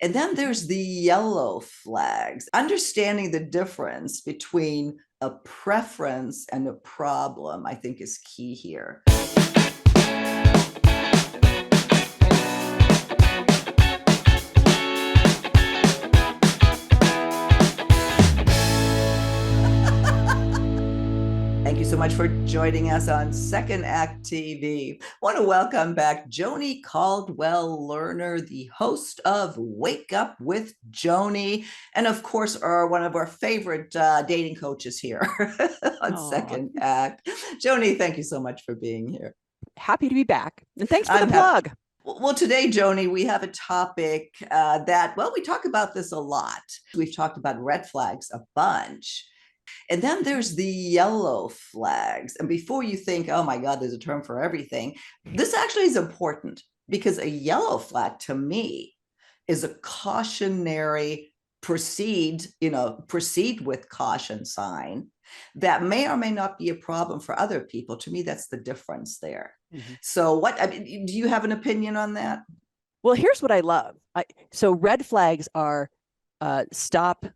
And then there's the yellow flags. Understanding the difference between a preference and a problem, I think, is key here. Thank you so much for joining us on Second Act TV. I want to welcome back Joni Caldwell Lerner, the host of Wake Up with Joni, and of course, one of our favorite dating coaches here on Oh, Second Act. Joni, thank you so much for being here. happy to be back. And thanks for the I'm happy. plug. Well, today, Joni, we have a topic well, we talk about this a lot. We've talked about red flags a bunch. And then there's the yellow flags. And before you think, oh my God, there's a term for everything, this actually is important because a yellow flag to me is a cautionary proceed with caution sign that may or may not be a problem for other people. To me, that's the difference there. Mhm. So I mean, do you have an opinion on that? Well, here's what I love. So red flags are stop,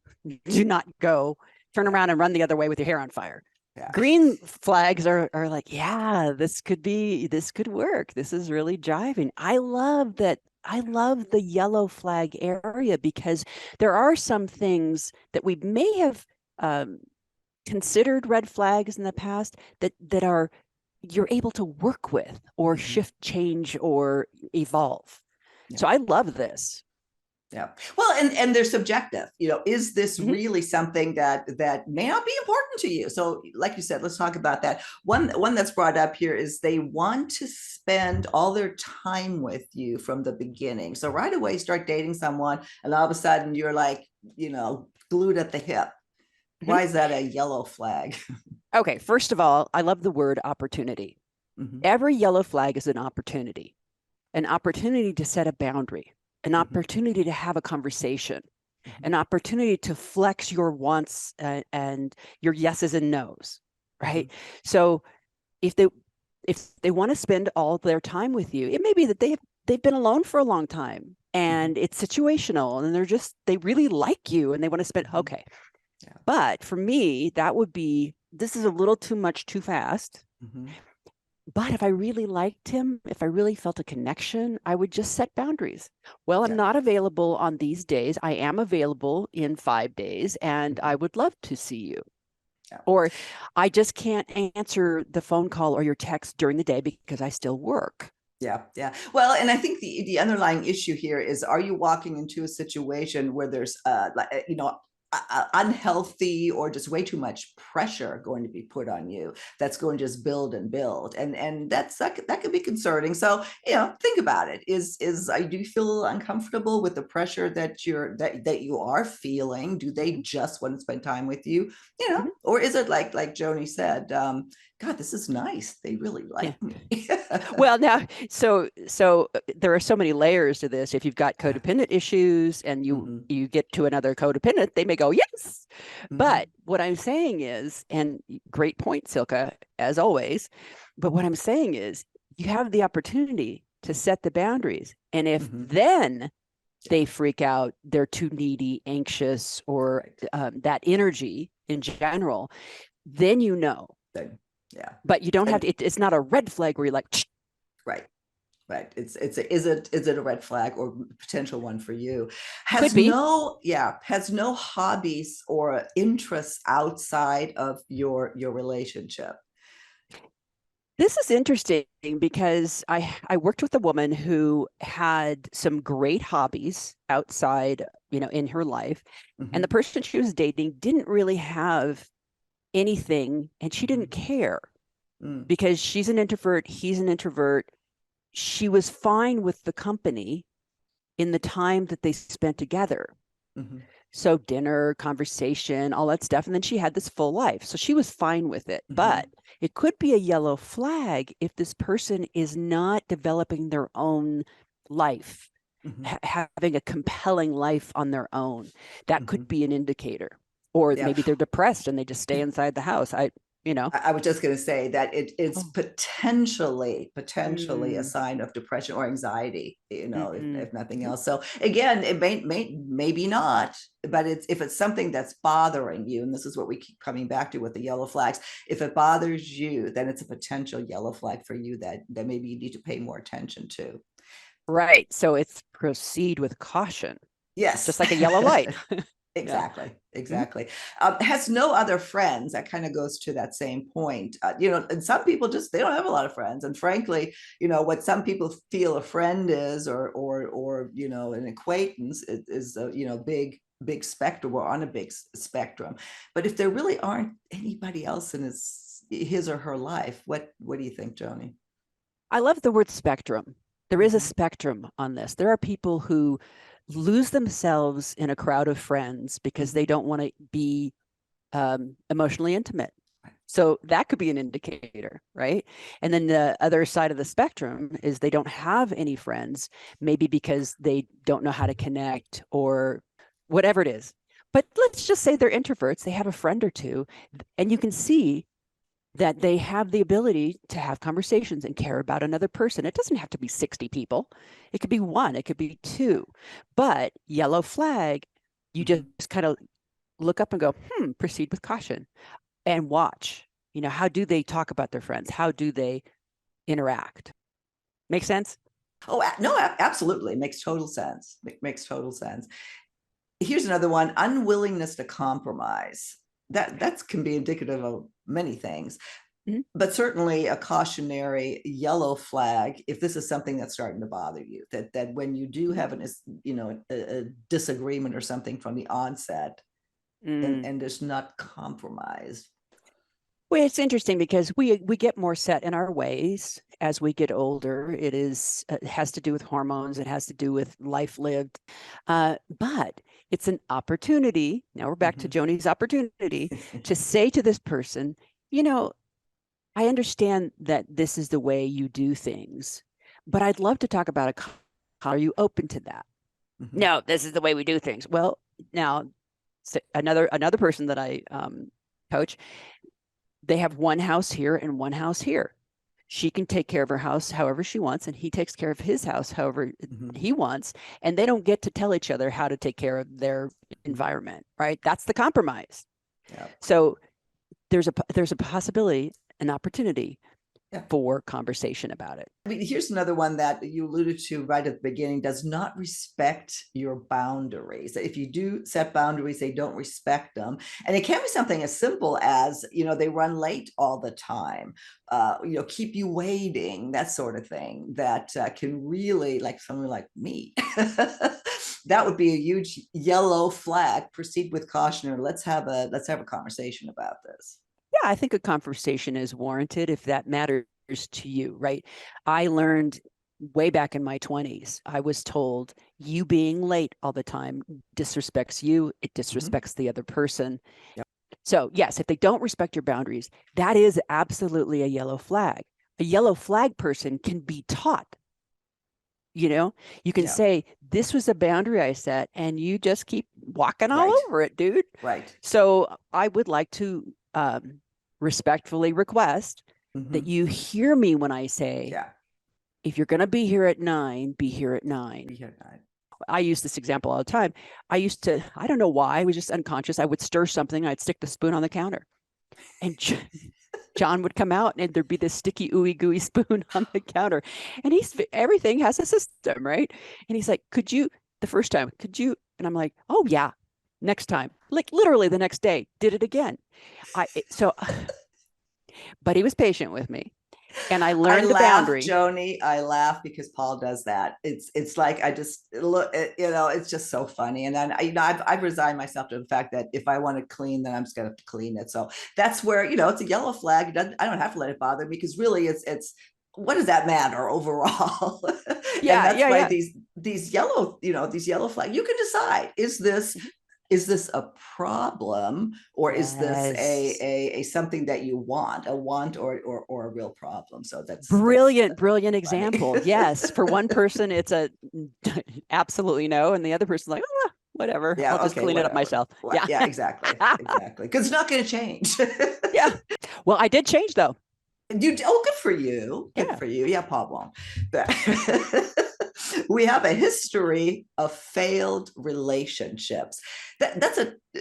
do not go, turn around and run the other way with your hair on fire. Yeah. Green flags are like, yeah, this could work. This is really jiving. I love that. I love the yellow flag area because there are some things that we may have considered red flags in the past that are you're able to work with or shift, change, or evolve. Yeah. So I love this. Yeah. Well, and they're subjective. Is this really something that may not be important to you? So, like you said, let's talk about that. One that's brought up here is they want to spend all their time with you from the beginning. So right away, start dating someone, and all of a sudden you're like, glued at the hip. Why is that a yellow flag? Okay, first of all, I love the word opportunity. Every yellow flag is an opportunity to set a boundary, an opportunity to have a conversation, an opportunity to flex your wants and your yeses and nos, right? So if they want to spend all their time with you, it may be that they've been alone for a long time and it's situational and they really like you and they want to spend, okay. Yeah. But for me, this is a little too much too fast. But if I really liked him, if I really felt a connection, I would just set boundaries. Well, I'm not available on these days. I am available in 5 days, and I would love to see you. Yeah. Or I just can't answer the phone call or your text during the day because I still work. Yeah. Well, and I think the underlying issue here is: are you walking into a situation where there's unhealthy or just way too much pressure going to be put on you that's going to just build and build, and that could be concerning. So think about it. Do you feel uncomfortable with the pressure that you are feeling? Do they just want to spend time with you, or is it like Joni said, God, this is nice, they really like me? Well, now, so there are so many layers to this. If you've got codependent issues and you get to another codependent, they may go, yes. But what I'm saying is, and great point, Silka, as always, but what I'm saying is you have the opportunity to set the boundaries. And if then they freak out, they're too needy, anxious, or that energy in general, then Yeah. But you don't have to, it's not a red flag where you're like, right. Is it a red flag or potential one for you? Could be. Has no hobbies or interests outside of your relationship. This is interesting because I worked with a woman who had some great hobbies outside, in her life. And the person she was dating didn't really have anything, and she didn't care because she's an introvert, he's an introvert. She was fine with the company in the time that they spent together. So dinner, conversation, all that stuff. And then she had this full life. So she was fine with it. But it could be a yellow flag if this person is not developing their own life, having a compelling life on their own. That could be an indicator. Or maybe they're depressed and they just stay inside the house. you know. I was just going to say that it's Oh. potentially a Mm, sign of depression or anxiety, mm-hmm. if nothing else. So again, it maybe not, but if it's something that's bothering you, and this is what we keep coming back to with the yellow flags, if it bothers you, then it's a potential yellow flag for you that maybe you need to pay more attention to. Right. So it's proceed with caution, Yes. just like a yellow light. Yeah. Exactly, Mhm. exactly. Has no other friends. That kind of goes to that same point. And some people just they don't have a lot of friends. And frankly, what some people feel a friend is, or an acquaintance is a big spectrum, or on a big spectrum. But if there really aren't anybody else in his or her life, what do you think, Joni? I love the word spectrum. There is a Mm-hmm. spectrum on this. There are people who lose themselves in a crowd of friends because they Mm-hmm. don't want to be emotionally intimate. So that could be an indicator, right? And then the other side of the spectrum is they don't have any friends, maybe because they don't know how to connect or whatever it is. But let's just say they're introverts, they have a friend or two, and you can see that they have the ability to have conversations and care about another person. It doesn't have to be 60 people. It could be one, it could be two. But yellow flag, you Mm-hmm. just kind of look up and go, proceed with caution and watch. How do they talk about their friends? How do they interact? Make sense? Oh, no, absolutely. Makes total sense. Makes total sense. Here's another one: unwillingness to compromise. That can be indicative of many things, Mhm. but certainly a cautionary yellow flag if this is something that's starting to bother you, that when you do have a disagreement or something from the onset, Mm. and there's not compromise. Well, it's interesting because we get more set in our ways as we get older. It has to do with hormones. It has to do with life lived, but it's an opportunity. Now we're back to Mm-hmm. Joni's opportunity to say to this person, you know, I understand that this is the way you do things, but I'd love to talk about a. Are you open to that? Mm-hmm. No, this is the way we do things. Well, now another person that I coach, they have one house here and one house here. She can take care of her house however she wants, and he takes care of his house however Mm-hmm. he wants. And they don't get to tell each other how to take care of their environment, right? That's the compromise. Yeah. So there's a possibility, an opportunity Yeah. for conversation about it. I mean, here's another one that you alluded to right at the beginning: does not respect your boundaries. If you do set boundaries, they don't respect them. And it can be something as simple as, they run late all the time, keep you waiting, that sort of thing, that can really, like someone like me, that would be a huge yellow flag. Proceed with caution, or let's have a conversation about this. Yeah, I think a conversation is warranted if that matters to you, right? I learned way back in my 20s, I was told you being late all the time disrespects you, it Mm-hmm. disrespects the other person. Yep. So, yes, if they don't respect your boundaries, that is absolutely a yellow flag. A yellow flag person can be taught. You can Yeah. say, this was a boundary I set, and you just keep walking all Right. over it, dude. Right. So, I would like to respectfully request that Mm-hmm. you hear me when I say, Yeah. if you're going to be here at 9, be here at 9. Yeah. I use this example all the time. I used to, I don't know why, I was just unconscious. I would stir something, I'd stick the spoon on the counter. And John would come out and there'd be this sticky, ooey gooey spoon on the counter. And everything has a system, right? And he's like, the first time, could you? And I'm like, oh, yeah, next time. Like literally the next day, did it again. But he was patient with me. And I I learned the laugh, boundary. Joni. I laugh because Paul does that. It's like I just look, it's just so funny. And then I've resigned myself to the fact that if I want to clean, then I'm just gonna have to clean it. So that's where it's a yellow flag. I don't have to let it bother me, because really it's what does that matter overall? And Yeah, that's yeah, why yeah. these yellow flag. You can decide: is this a problem, or is this Yes. a something that you want, or a real problem? So that's Brilliant funny. example. Yes. For one person, it's a absolutely no. And the other person's like, whatever. I'll Yeah, just okay, clean it up whatever. myself. Yeah. Yeah, exactly, because it's not going to change. Yeah. Well, I did change though. Good for you. Good Yeah. for you. Yeah, Paul won't. But we have a history of failed relationships. That's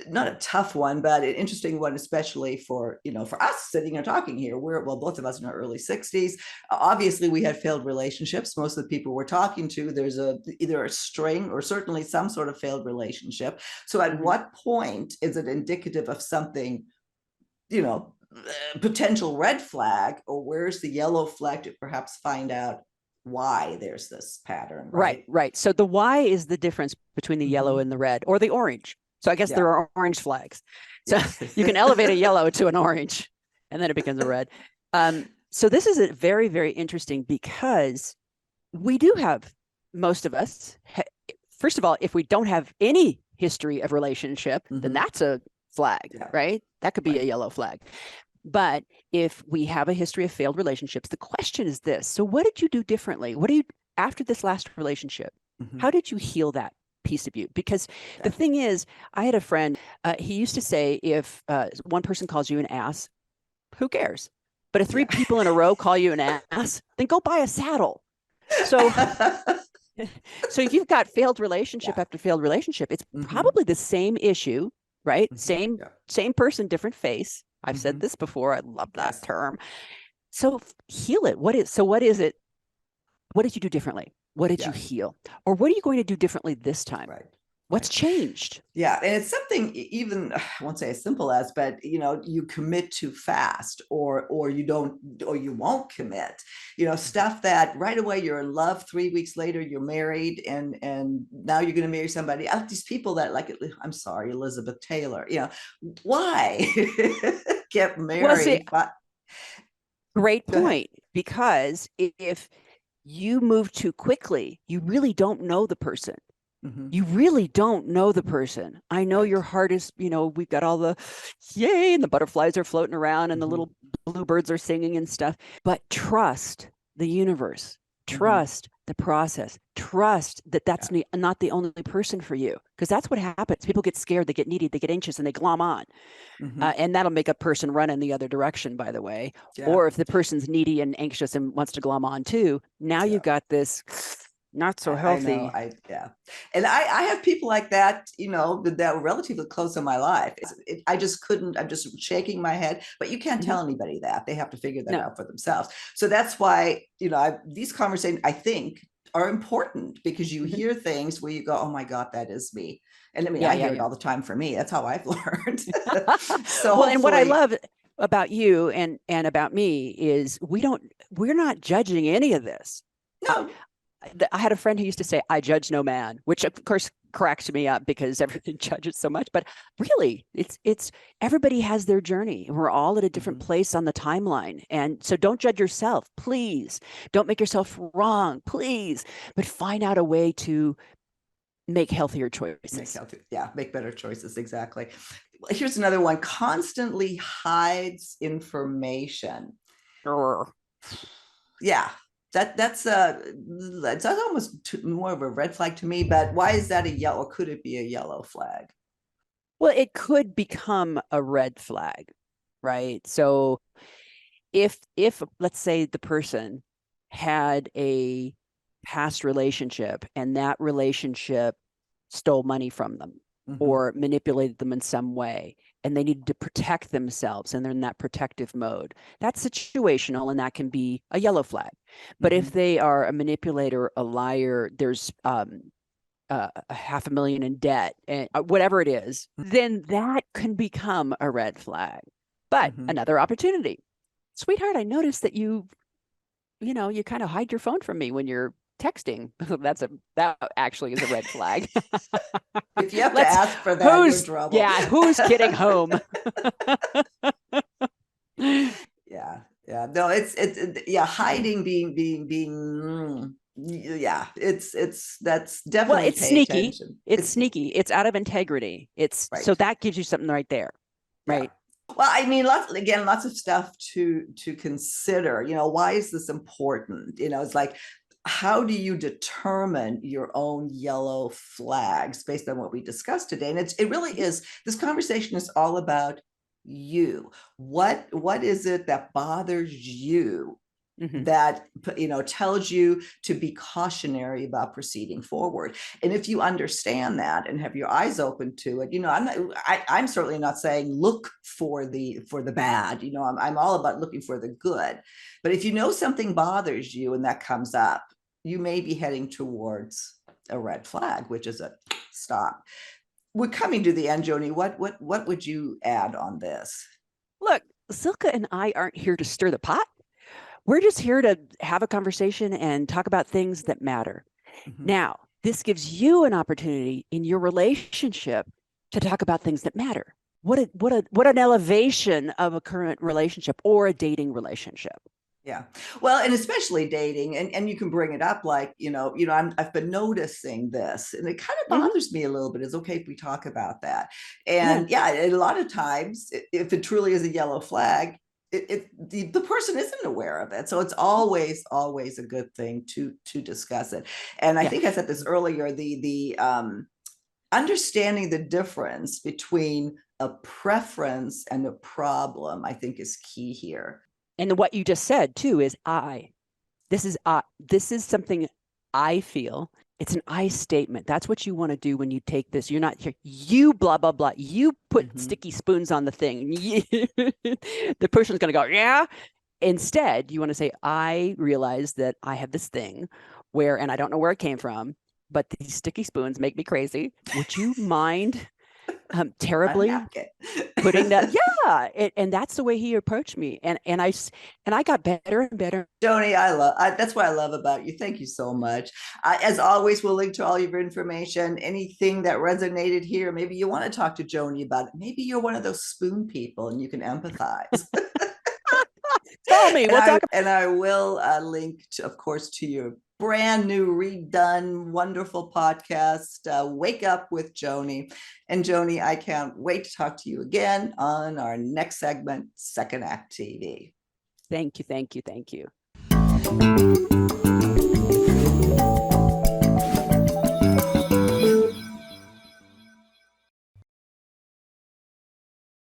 not a tough one, but an interesting one, especially for us sitting and talking here. Both of us in our early 60s. Obviously, we had failed relationships. Most of the people we're talking to, there's either a string or certainly some sort of failed relationship. So at what point is it indicative of something, potential red flag, or where's the yellow flag to perhaps find out why there's this pattern, right? Right. So the why is the difference between the yellow and the red, or the orange. So I guess there are orange flags. So you can elevate a yellow to an orange, and then it becomes a red. So this is a very, very interesting, because we do have, most of us, first of all, if we don't have any history of relationship, then that's a flag, right? That could be a yellow flag. But if we have a history of failed relationships, the question is this. So what did you do differently? After this last relationship, how did you heal that piece of you? Because the thing is, I had a friend, he used to say, if one person calls you an ass, who cares? But if three people in a row call you an ass, then go buy a saddle. So, so if you've got failed relationship after failed relationship, it's probably the same issue, right? Same person, different face. I've said this before. I love that term. So heal it. What is it? What did you do differently? What did you heal? Or what are you going to do differently this time? Right. What's changed? Yeah. And it's something, even, I won't say as simple as, but you commit too fast, or you don't, or you won't commit, stuff that right away you're in love, 3 weeks later you're married, and now you're going to marry somebody else. These people that, like, I'm sorry, Elizabeth Taylor, why get married? Well, great point. Because if you move too quickly, you really don't know the person. You really don't know the person. I know your heart is, we've got all the yay, and the butterflies are floating around, and the little bluebirds are singing and stuff. But trust the universe, trust the process, trust that that's not the only person for you. Because that's what happens. People get scared, they get needy, they get anxious, and they glom on. And that'll make a person run in the other direction, by the way. Or if the person's needy and anxious and wants to glom on too, now you've got this not so healthy. I know, and I have people like that, that were relatively close in my life. I just couldn't. I'm just shaking my head. But you can't tell anybody that. They have to figure that out for themselves. So that's why these conversations, I think, are important, because you hear things where you go, "Oh my God, that is me." And I mean, I hear it all the time for me. That's how I've learned. So well, and what I love about you and about me is we're not judging any of this. No. I had a friend who used to say, "I judge no man," which of course cracks me up because everything judges so much. But really, it's everybody has their journey, and we're all at a different place on the timeline. And so don't judge yourself, please. Don't make yourself wrong, please. But find out a way to make healthier choices. Make better choices. Exactly. Here's another one: constantly hides information. Yeah. That's almost more of a red flag to me. But why is that a yellow? Could it be a yellow flag? Well, it could become a red flag, right? So if let's say the person had a past relationship, and that relationship stole money from them or manipulated them in some way, and they needed to protect themselves, and they're in that protective mode, that's situational, and that can be a yellow flag. But if they are a manipulator, a liar, there's $500,000 in debt, and whatever it is, then that can become a red flag. But another opportunity. Sweetheart, I noticed that you kind of hide your phone from me when you're texting. That actually is a red flag. If you have to ask for that, you're in trouble. Yeah, who's getting home? No, it's hiding, being that's definitely, it's sneaky. Attention. It's sneaky. It's out of integrity. So that gives you something right there. Right. Well, I mean, lots of stuff to consider. Why is this important? It's like, how do you determine your own yellow flags based on what we discussed today? And it really is, this conversation is all about you. What is it that bothers you that tells you to be cautionary about proceeding forward? And if you understand that and have your eyes open to it, I'm certainly not saying look for the bad. I'm all about looking for the good. But if you know something bothers you and that comes up, you may be heading towards a red flag, which is a stop. We're coming to the end, Joni. What would you add on this? Look, Silka and I aren't here to stir the pot. We're just here to have a conversation and talk about things that matter. Now, this gives you an opportunity in your relationship to talk about things that matter. What an elevation of a current relationship or a dating relationship. Yeah. Well, and especially dating, and you can bring it up like, I've been noticing this, and it kind of bothers me a little bit. It's okay if we talk about that. And a lot of times, if it truly is a yellow flag, the person isn't aware of it. So it's always a good thing to discuss it. And I think I said this earlier, the understanding the difference between a preference and a problem, I think, is key here. And what you just said too is this is something I feel. It's an I statement. That's what you want to do when you take this. You're not here, you blah, blah, blah. You put sticky spoons on the thing. The person's going to go, yeah. Instead, you want to say, I realize that I have this thing and I don't know where it came from, but these sticky spoons make me crazy. Would you mind terribly putting that? And that's the way he approached me, and I got better and better. Joni, that's what I love about you. Thank you so much. As always, we'll link to all your information. Anything that resonated here, maybe you want to talk to Joni about it. Maybe you're one of those spoon people and you can empathize. Call me. And I will link, of course, to your brand new, redone, wonderful podcast, Wake Up with Joni. And Joni, I can't wait to talk to you again on our next segment, Second Act TV. Thank you.